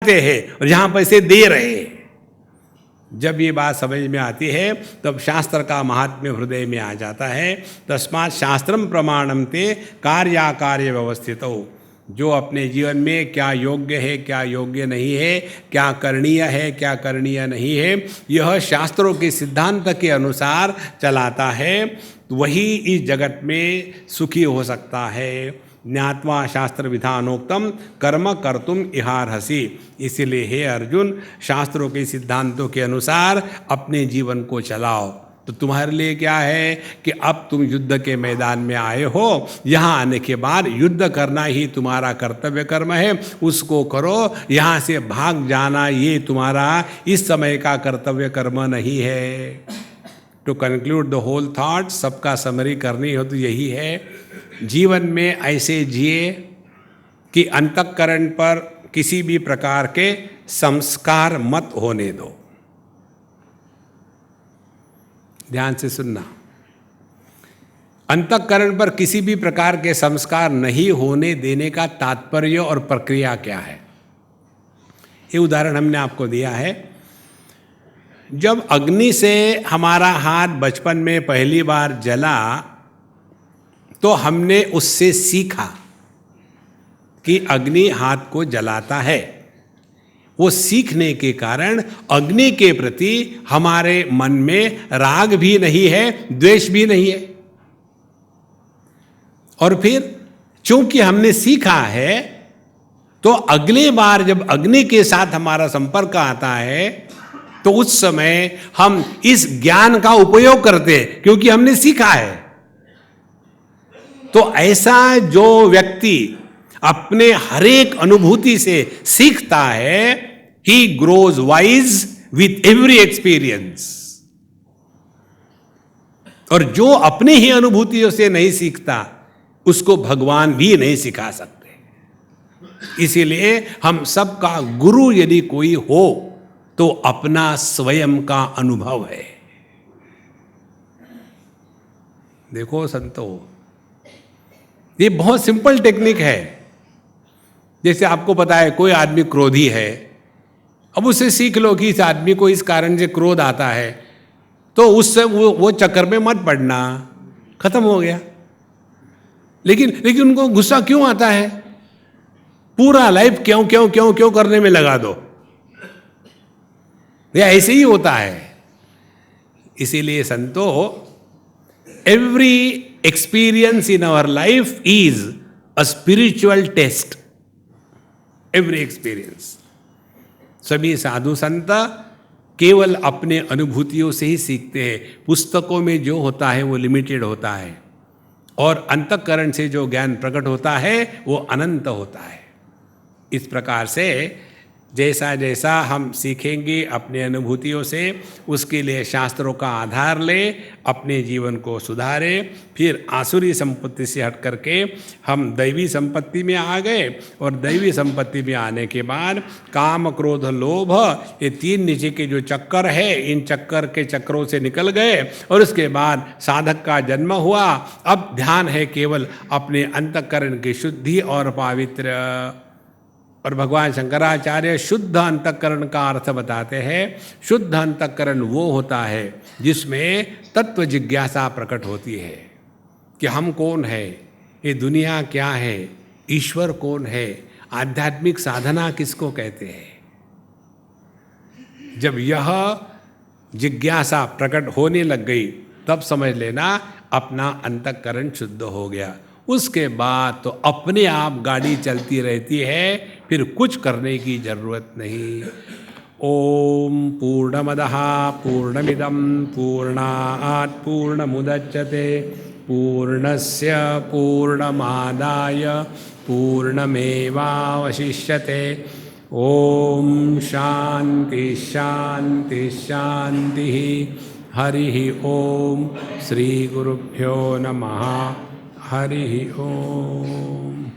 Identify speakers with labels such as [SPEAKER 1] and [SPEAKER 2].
[SPEAKER 1] हैं और जहां पैसे दे रहे हैं। जब ये बात समझ में आती है तब शास्त्र का महात्म्य हृदय में आ जाता है। तस्मात् शास्त्रम प्रमाणम ते कार्याकार्य व्यवस्थित हो। जो अपने जीवन में क्या योग्य है, क्या योग्य नहीं है, क्या करणीय है, क्या करणीय नहीं है, यह शास्त्रों के सिद्धांत के अनुसार चलाता है, तो वही इस जगत में सुखी हो सकता है। ज्ञात्वा शास्त्र विधानोक्तम कर्म कर्तुम इहार्हसि। इसीलिए हे अर्जुन, शास्त्रों के सिद्धांतों के अनुसार अपने जीवन को चलाओ। तो तुम्हारे लिए क्या है कि अब तुम युद्ध के मैदान में आए हो, यहाँ आने के बाद युद्ध करना ही तुम्हारा कर्तव्य कर्म है, उसको करो। यहाँ से भाग जाना ये तुम्हारा इस समय का कर्तव्य कर्म नहीं है। To conclude the whole thought, सबका समरी करनी हो तो यही है, जीवन में ऐसे जिए कि अंतःकरण पर किसी भी प्रकार के संस्कार मत होने दो। ध्यान से सुनना, अंतःकरण पर किसी भी प्रकार के संस्कार नहीं होने देने का तात्पर्य और प्रक्रिया क्या है, ये उदाहरण हमने आपको दिया है। जब अग्नि से हमारा हाथ बचपन में पहली बार जला तो हमने उससे सीखा कि अग्नि हाथ को जलाता है। वो सीखने के कारण अग्नि के प्रति हमारे मन में राग भी नहीं है, द्वेष भी नहीं है। और फिर चूंकि हमने सीखा है तो अगली बार जब अग्नि के साथ हमारा संपर्क आता है तो उस समय हम इस ज्ञान का उपयोग करते हैं, क्योंकि हमने सीखा है। तो ऐसा जो व्यक्ति अपने हरेक अनुभूति से सीखता है, ही grows wise with every experience. और जो अपने ही अनुभूतियों से नहीं सीखता, उसको भगवान भी नहीं सिखा सकते। इसीलिए हम सबका गुरु यदि कोई हो तो अपना स्वयं का अनुभव है। देखो संतो, ये बहुत सिंपल टेक्निक है। जैसे आपको पता है कोई आदमी क्रोधी है, अब उससे सीख लो कि इस आदमी को इस कारण से क्रोध आता है, तो उससे वो चक्कर में मत पड़ना, खत्म हो गया। लेकिन उनको गुस्सा क्यों आता है, पूरा लाइफ क्यों क्यों क्यों क्यों करने में लगा दो। ये ऐसे ही होता है। इसीलिए संतो, every experience in our life is a spiritual test. Every experience. सभी साधु संत केवल अपने अनुभूतियों से ही सीखते हैं। पुस्तकों में जो होता है वो लिमिटेड होता है, और अंतःकरण से जो ज्ञान प्रकट होता है वो अनंत होता है। इस प्रकार से जैसा जैसा हम सीखेंगे अपने अनुभूतियों से, उसके लिए शास्त्रों का आधार ले, अपने जीवन को सुधारे। फिर आसुरी संपत्ति से हट करके हम दैवी संपत्ति में आ गए, और दैवी संपत्ति में आने के बाद काम क्रोध लोभ, ये तीन नीचे के जो चक्कर है, इन चक्कर के चक्रों से निकल गए, और उसके बाद साधक का जन्म हुआ। अब ध्यान है केवल अपने अंतःकरण की शुद्धि और पावित्र। और भगवान शंकराचार्य शुद्ध अंतःकरण का अर्थ बताते हैं। शुद्ध अंतःकरण वो होता है जिसमें तत्व जिज्ञासा प्रकट होती है कि हम कौन है, ये दुनिया क्या है, ईश्वर कौन है, आध्यात्मिक साधना किसको कहते हैं। जब यह जिज्ञासा प्रकट होने लग गई तब समझ लेना अपना अंतःकरण शुद्ध हो गया। उसके बाद तो अपने आप गाड़ी चलती रहती है, फिर कुछ करने की जरूरत नहीं। ओम पूर्णमदः पूर्णमिदं पूर्णात् पूर्णमुदच्यते पूर्णस्य पूर्णमादाय पूर्णमेवावशिष्यते। ओम शांति शांति शांति। हरि ओम। श्री गुरुभ्यो नमः। हरि ओम।